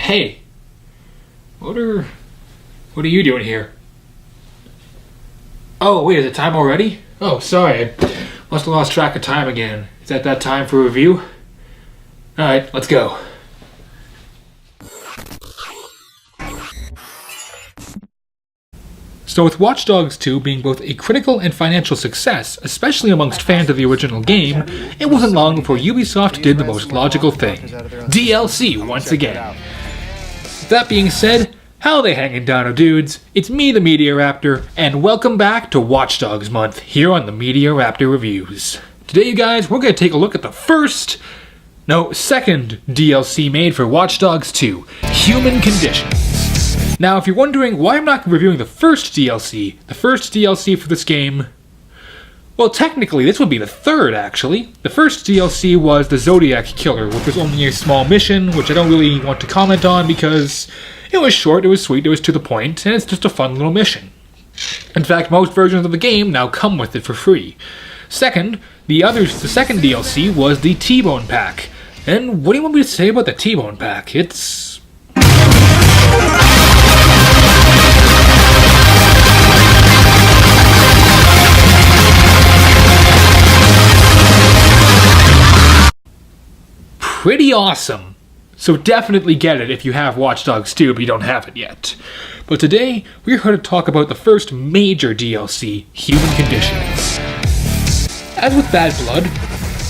Hey, what are you doing here? Oh, wait, is it time already? Oh, sorry, I must have lost track of time again. Is that time for review? Alright, let's go. So with Watch Dogs 2 being both a critical and financial success, especially amongst fans of the original game, it wasn't long before Ubisoft did the most logical thing. DLC once again. That being said, how they hanging down, dudes? It's me, the Media Raptor, and welcome back to Watch Dogs Month here on the Media Raptor Reviews. Today, you guys, we're going to take a look at the second DLC made for Watch Dogs 2, Human Conditions. Now, if you're wondering why I'm not reviewing the first DLC for this game, well, technically, this would be the third, actually. The first DLC was the Zodiac Killer, which was only a small mission, which I don't really want to comment on because it was short, it was sweet, it was to the point, and it's just a fun little mission. In fact, most versions of the game now come with it for free. Second, the second DLC was the T-Bone Pack. And what do you want me to say about the T-Bone Pack? It's pretty awesome. So definitely get it if you have Watch Dogs 2 but you don't have it yet. But today, we're here to talk about the first major DLC, Human Conditions. As with Bad Blood,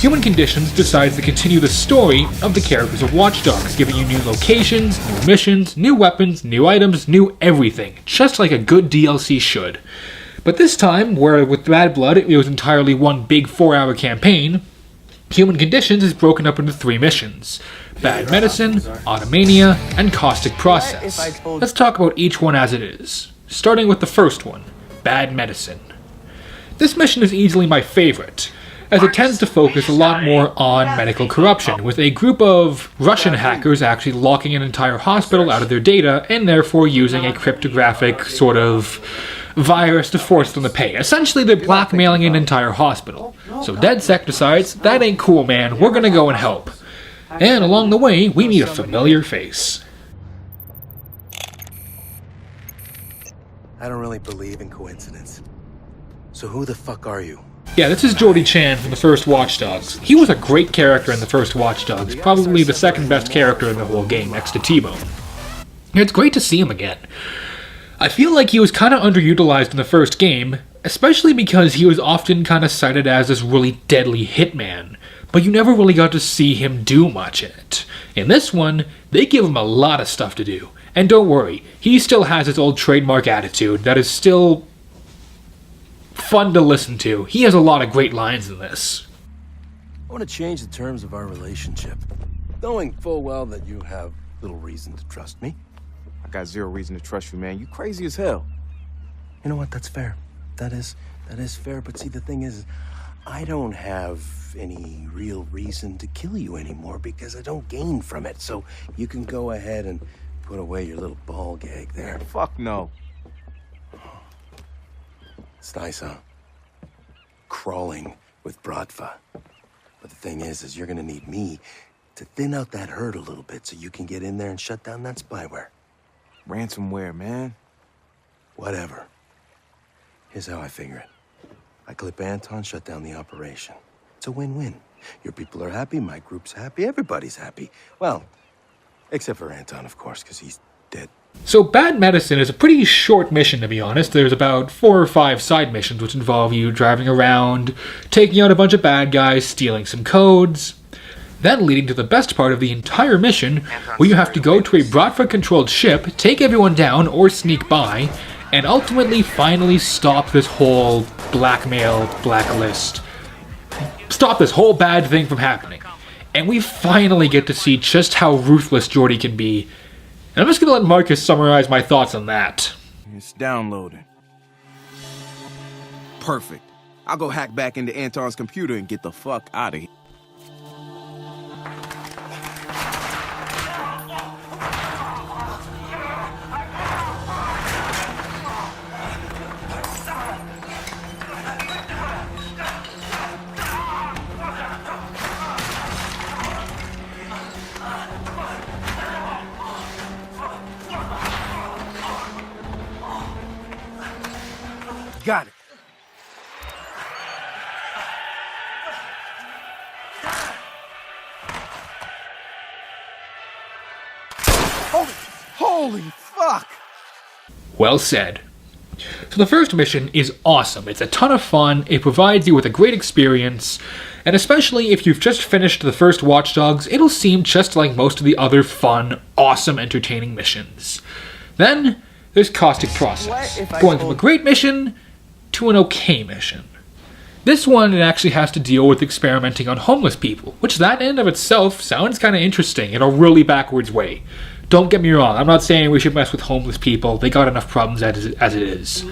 Human Conditions decides to continue the story of the characters of Watch Dogs, giving you new locations, new missions, new weapons, new items, new everything, just like a good DLC should. But this time, where with Bad Blood it was entirely one big 4-hour campaign, Human Conditions is broken up into 3 missions: Bad Medicine, Automata, and Caustic Process. Let's talk about each one as it is, starting with the first one, Bad Medicine. This mission is easily my favorite, as it tends to focus a lot more on medical corruption, with a group of Russian hackers actually locking an entire hospital out of their data and therefore using a cryptographic sort of virus to force them to pay. Essentially, they're blackmailing an entire hospital. So DedSec decides, that ain't cool, man, we're gonna go and help. And along the way, we meet a familiar face. I don't really believe in coincidence. So who the fuck are you? Yeah, this is Jody Chan from the first Watch Dogs. He was a great character in the first Watch Dogs, probably the second best character in the whole game, next to T-Bone. It's great to see him again. I feel like he was kind of underutilized in the first game, especially because he was often kind of cited as this really deadly hitman, but you never really got to see him do much in it. In this one, they give him a lot of stuff to do, and don't worry, he still has his old trademark attitude that is still fun to listen to. He has a lot of great lines in this. I want to change the terms of our relationship, knowing full well that you have little reason to trust me. I got zero reason to trust you, man. You crazy as hell. You know what? That's fair. That is fair. But see, the thing is, I don't have any real reason to kill you anymore because I don't gain from it. So you can go ahead and put away your little ball gag there. Fuck no. It's nice, huh? Crawling with Bratva. But the thing is you're gonna need me to thin out that herd a little bit so you can get in there and shut down that spyware. Ransomware, man. Whatever. Here's how I figure it. I clip Anton, shut down the operation. It's a win-win. Your people are happy, my group's happy, everybody's happy. Well, except for Anton, of course, because he's dead. So Bad Medicine is a pretty short mission, to be honest. There's about 4 or 5 side missions which involve you driving around, taking out a bunch of bad guys, stealing some codes, then leading to the best part of the entire mission, where you have to go to a Bratva-controlled ship, take everyone down or sneak by, and ultimately finally stop this whole blackmail, blacklist. Stop this whole bad thing from happening. And we finally get to see just how ruthless Jordy can be. And I'm just going to let Marcus summarize my thoughts on that. It's downloading. Perfect. I'll go hack back into Anton's computer and get the fuck out of here. Got it. Holy fuck! Well said. So the first mission is awesome. It's a ton of fun, it provides you with a great experience, and especially if you've just finished the first Watch Dogs, it'll seem just like most of the other fun, awesome, entertaining missions. Then, there's Caustic Process, going from a great mission to an okay mission. This one, it actually has to deal with experimenting on homeless people, which that in and of itself sounds kind of interesting in a really backwards way. Don't get me wrong, I'm not saying we should mess with homeless people, they got enough problems as it is.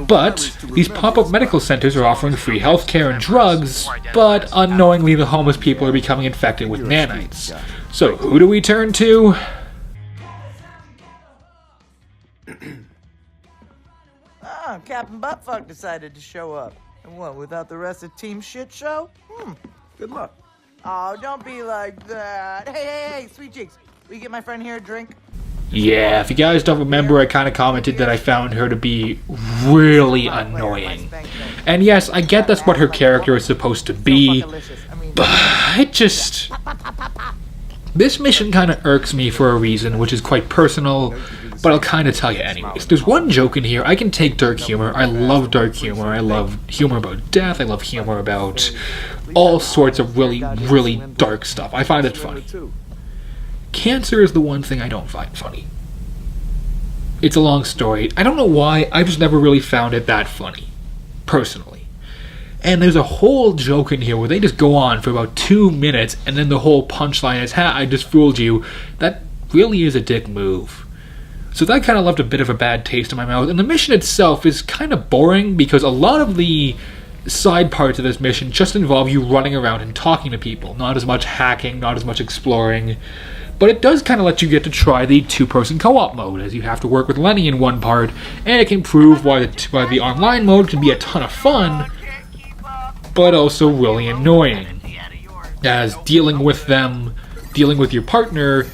But these pop-up medical centers are offering free healthcare and drugs, but unknowingly the homeless people are becoming infected with nanites. So who do we turn to? Captain Buttfuck decided to show up. And what, without the rest of Team Shit Show? Good luck. Oh, don't be like that. Hey, Sweet Cheeks. Will you get my friend here a drink? Yeah, if you guys don't remember, I kind of commented that I found her to be really annoying. And yes, I get that's what her character is supposed to be, but it just... This mission kind of irks me for a reason, which is quite personal, but I'll kind of tell you anyways. There's one joke in here. I can take dark humor. I love dark humor. I love humor about death. I love humor about all sorts of really, really dark stuff. I find it funny. Cancer is the one thing I don't find funny. It's a long story. I don't know why, I've just never really found it that funny. Personally. And there's a whole joke in here where they just go on for about 2 minutes and then the whole punchline is, ha, I just fooled you. That really is a dick move. So that kind of left a bit of a bad taste in my mouth. And the mission itself is kind of boring because a lot of the side parts of this mission just involve you running around and talking to people. Not as much hacking, not as much exploring. But it does kind of let you get to try the two-person co-op mode, as you have to work with Lenny in one part, and it can prove why the online mode can be a ton of fun, but also really annoying. As dealing with your partner,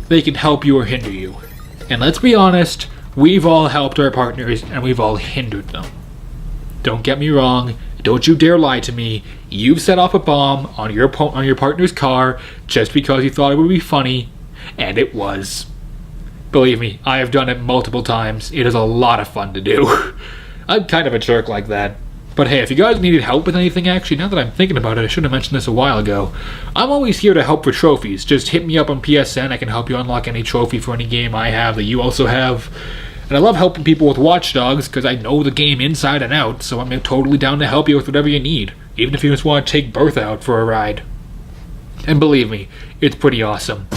they can help you or hinder you. And let's be honest, we've all helped our partners, and we've all hindered them. Don't get me wrong, don't you dare lie to me. You've set off a bomb on your partner's car just because you thought it would be funny, and it was. Believe me, I have done it multiple times. It is a lot of fun to do. I'm kind of a jerk like that. But hey, if you guys needed help with anything, actually, now that I'm thinking about it, I should have mentioned this a while ago. I'm always here to help for trophies. Just hit me up on PSN, I can help you unlock any trophy for any game I have that you also have. And I love helping people with Watch Dogs because I know the game inside and out, so I'm totally down to help you with whatever you need, even if you just want to take Bertha out for a ride. And believe me, it's pretty awesome.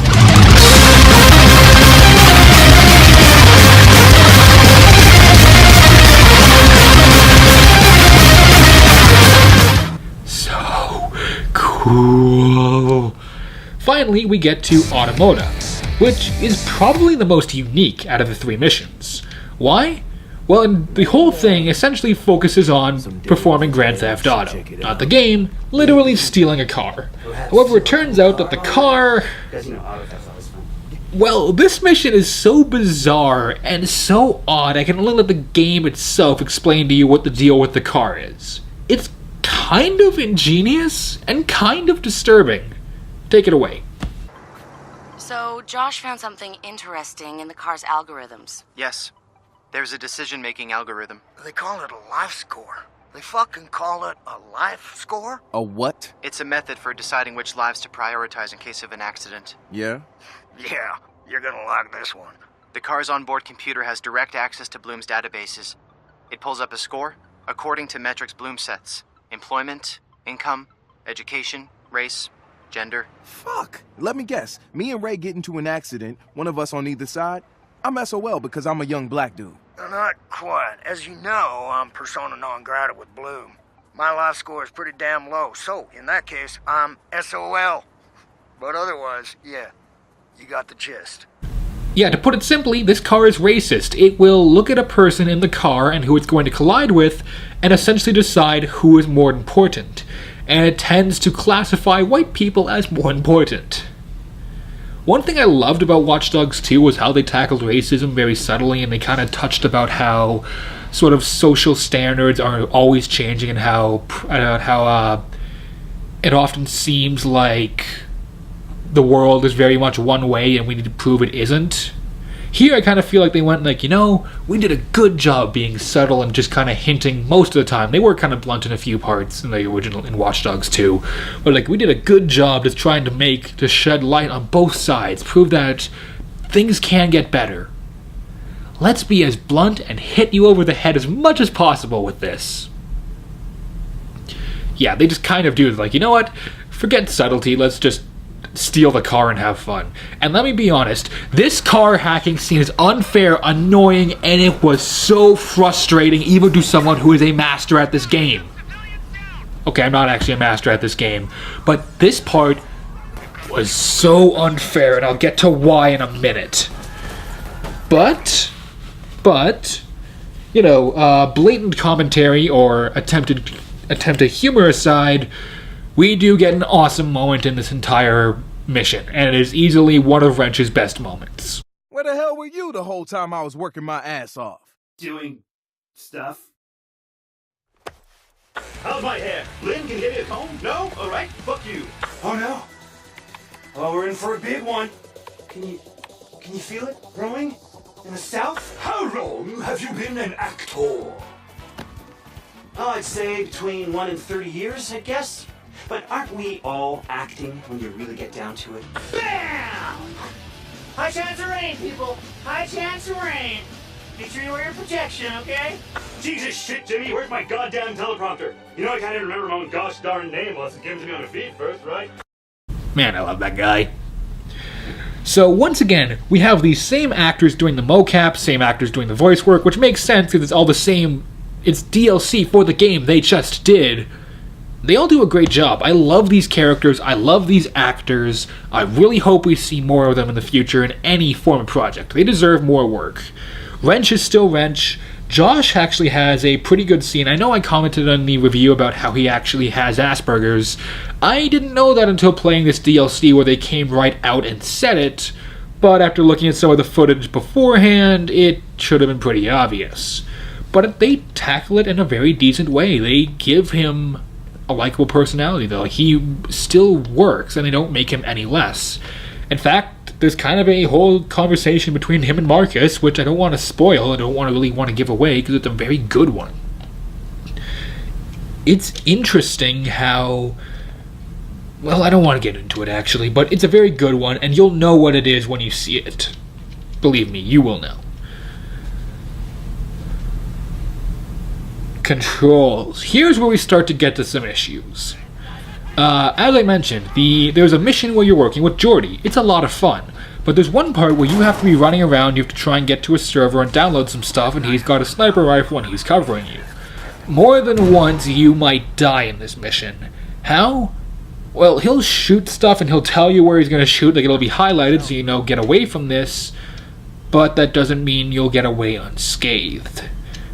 So cool. Finally, we get to Automata, which is probably the most unique out of the 3 missions. Why? Well, the whole thing essentially focuses on performing Grand Theft Auto. Not the game, literally stealing a car. However, it turns out that the car... Well, this mission is so bizarre and so odd, I can only let the game itself explain to you what the deal with the car is. It's kind of ingenious and kind of disturbing. Take it away. So, Josh found something interesting in the car's algorithms. Yes. There's a decision-making algorithm. They call it a life score. They fucking call it a life score? A what? It's a method for deciding which lives to prioritize in case of an accident. Yeah? Yeah, you're gonna like this one. The car's onboard computer has direct access to Bloom's databases. It pulls up a score according to metrics Bloom sets. Employment, income, education, race, gender. Fuck. Let me guess. Me and Ray get into an accident, one of us on either side. I'm SOL because I'm a young black dude. Not quite. As you know, I'm persona non grata with Bloom. My life score is pretty damn low, so in that case, I'm SOL. But otherwise, yeah, you got the gist. Yeah, to put it simply, this car is racist. It will look at a person in the car and who it's going to collide with and essentially decide who is more important. And it tends to classify white people as more important. One thing I loved about Watch Dogs 2 was how they tackled racism very subtly, and they kind of touched about how sort of social standards are always changing, and how it often seems like the world is very much one way and we need to prove it isn't. Here I kind of feel like they went like, we did a good job being subtle and just kind of hinting most of the time. They were kind of blunt in a few parts in the original, in Watch Dogs 2. But like, we did a good job just trying to shed light on both sides, prove that things can get better. Let's be as blunt and hit you over the head as much as possible with this. Yeah, they just kind of do it like, you know what? Forget subtlety, let's just steal the car and have fun. And let me be honest, this car hacking scene is unfair, annoying, and it was so frustrating even to someone who is a master at this game. Okay, I'm not actually a master at this game, but this part was so unfair, and I'll get to why in a minute. But, blatant commentary or attempted humor aside, we do get an awesome moment in this entire mission, and it is easily one of Wrench's best moments. Where the hell were you the whole time I was working my ass off? Doing stuff. How's my hair? Lynn, can you give me a comb? No? Alright, fuck you. Oh no. Oh, we're in for a big one. Can you feel it growing in the south? How long have you been an actor? Oh, I'd say between 1 and 30 years, I guess. But aren't we all acting when you really get down to it? BAM! High chance of rain, people. High chance of rain. Make sure you wear your protection, okay? Jesus shit, Jimmy, where's my goddamn teleprompter? I can't even remember my own gosh darn name unless it given to me on a feed first, right? Man, I love that guy. So once again, we have these same actors doing the mocap, same actors doing the voice work, which makes sense because it's all the same. It's DLC for the game they just did. They all do a great job. I love these characters. I love these actors. I really hope we see more of them in the future in any form of project. They deserve more work. Wrench is still Wrench. Josh actually has a pretty good scene. I know I commented on the review about how he actually has Asperger's. I didn't know that until playing this DLC where they came right out and said it, but after looking at some of the footage beforehand, it should have been pretty obvious. But they tackle it in a very decent way. They give him a likable personality, though. He still works, and they don't make him any less. In fact, there's kind of a whole conversation between him and Marcus, which I don't want to spoil, I don't really want to give away, because it's a very good one. It's interesting how... Well, I don't want to get into it, actually, but it's a very good one, and you'll know what it is when you see it. Believe me, you will know. Controls. Here's where we start to get to some issues. As I mentioned, there's a mission where you're working with Jordy. It's a lot of fun. But there's one part where you have to be running around, you have to try and get to a server and download some stuff, and he's got a sniper rifle and he's covering you. More than once, you might die in this mission. How? Well, he'll shoot stuff and he'll tell you where he's going to shoot, like it'll be highlighted so you know, get away from this, but that doesn't mean you'll get away unscathed.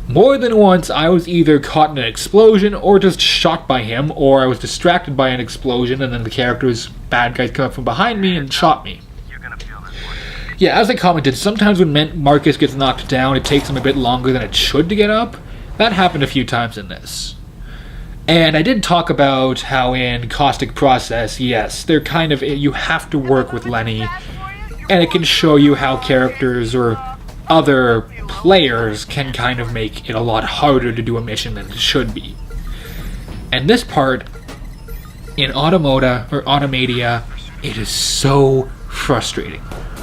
More than once, I was either caught in an explosion or just shot by him, or I was distracted by an explosion and then the bad guys come up from behind me and shot me. Yeah, as I commented, sometimes when Marcus gets knocked down, it takes him a bit longer than it should to get up. That happened a few times in this. And I did talk about how in Caustic Process, yes, they're kind of, you have to work with Lenny, and it can show you how characters or other players can kind of make it a lot harder to do a mission than it should be. And this part, in Automata, it is so frustrating.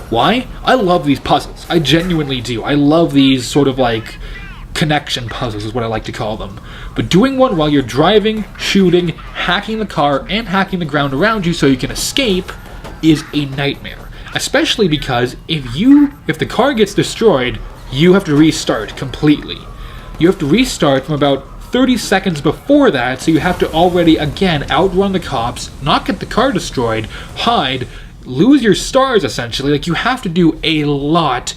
Why? I love these puzzles. I genuinely do. I love these sort of like connection puzzles is what I like to call them. But doing one while you're driving, shooting, hacking the car, and hacking the ground around you so you can escape is a nightmare. Especially because if the car gets destroyed, you have to restart completely. You have to restart from about 30 seconds before that, so you have to already, again, outrun the cops, not get the car destroyed, hide, lose your stars, essentially. Like, you have to do a lot.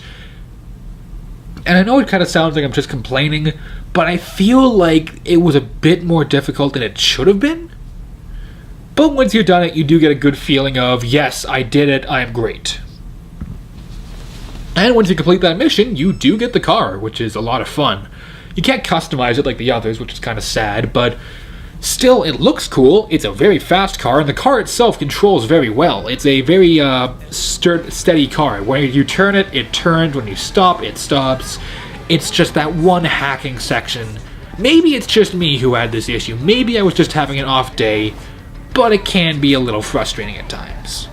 And I know it kind of sounds like I'm just complaining, but I feel like it was a bit more difficult than it should have been. But once you're done it, you do get a good feeling of, yes, I did it, I am great. And once you complete that mission, you do get the car, which is a lot of fun. You can't customize it like the others, which is kind of sad, but still, it looks cool. It's a very fast car, and the car itself controls very well. It's a very steady car. When you turn it, it turns. When you stop, it stops. It's just that one hacking section. Maybe it's just me who had this issue. Maybe I was just having an off day, but it can be a little frustrating at times.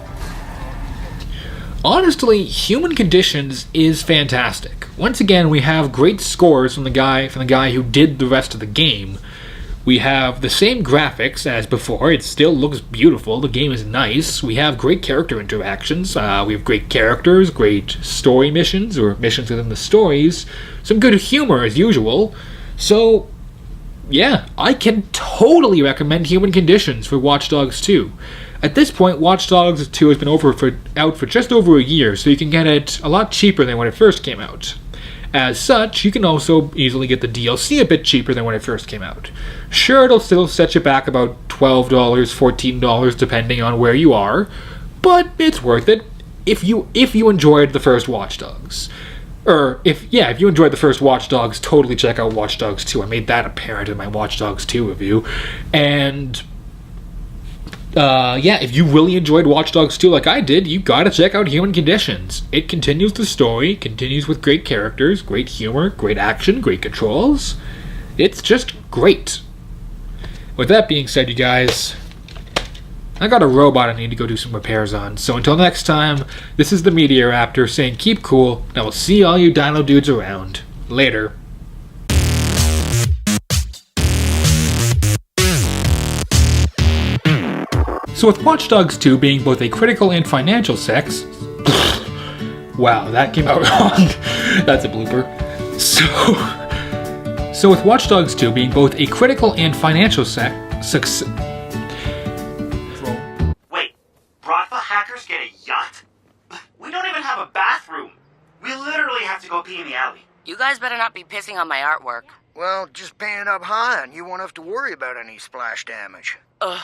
Honestly, Human Conditions is fantastic. Once again, we have great scores from the guy who did the rest of the game. We have the same graphics as before. It still looks beautiful. The game is nice. We have great character interactions. We have great characters, great story missions, or missions within the stories. Some good humor as usual. So, yeah, I can totally recommend Human Conditions for Watch Dogs 2. At this point, Watch Dogs 2 has been out for just over a year, so you can get it a lot cheaper than when it first came out. As such, you can also easily get the DLC a bit cheaper than when it first came out. Sure, it'll still set you back about $12, $14 depending on where you are, but it's worth it if you enjoyed the first Watch Dogs. If you enjoyed the first Watch Dogs, totally check out Watch Dogs 2. I made that apparent in my Watch Dogs 2 review. And if you really enjoyed Watch Dogs 2 like I did, you gotta check out Human Conditions. It continues the story, continues with great characters, great humor, great action, great controls. It's just great. With that being said, you guys, I got a robot I need to go do some repairs on. So until next time, this is the Meteoraptor saying keep cool, and I will see all you dino dudes around. Later. So with Watch Dogs 2 being both a critical and financial sex... wow, that came out wrong. That's a blooper. So with Watch Dogs 2 being both a critical and financial success... Wait, Bratva hackers get a yacht? We don't even have a bathroom. We literally have to go pee in the alley. You guys better not be pissing on my artwork. Well, just paint it up high and you won't have to worry about any splash damage. Ugh.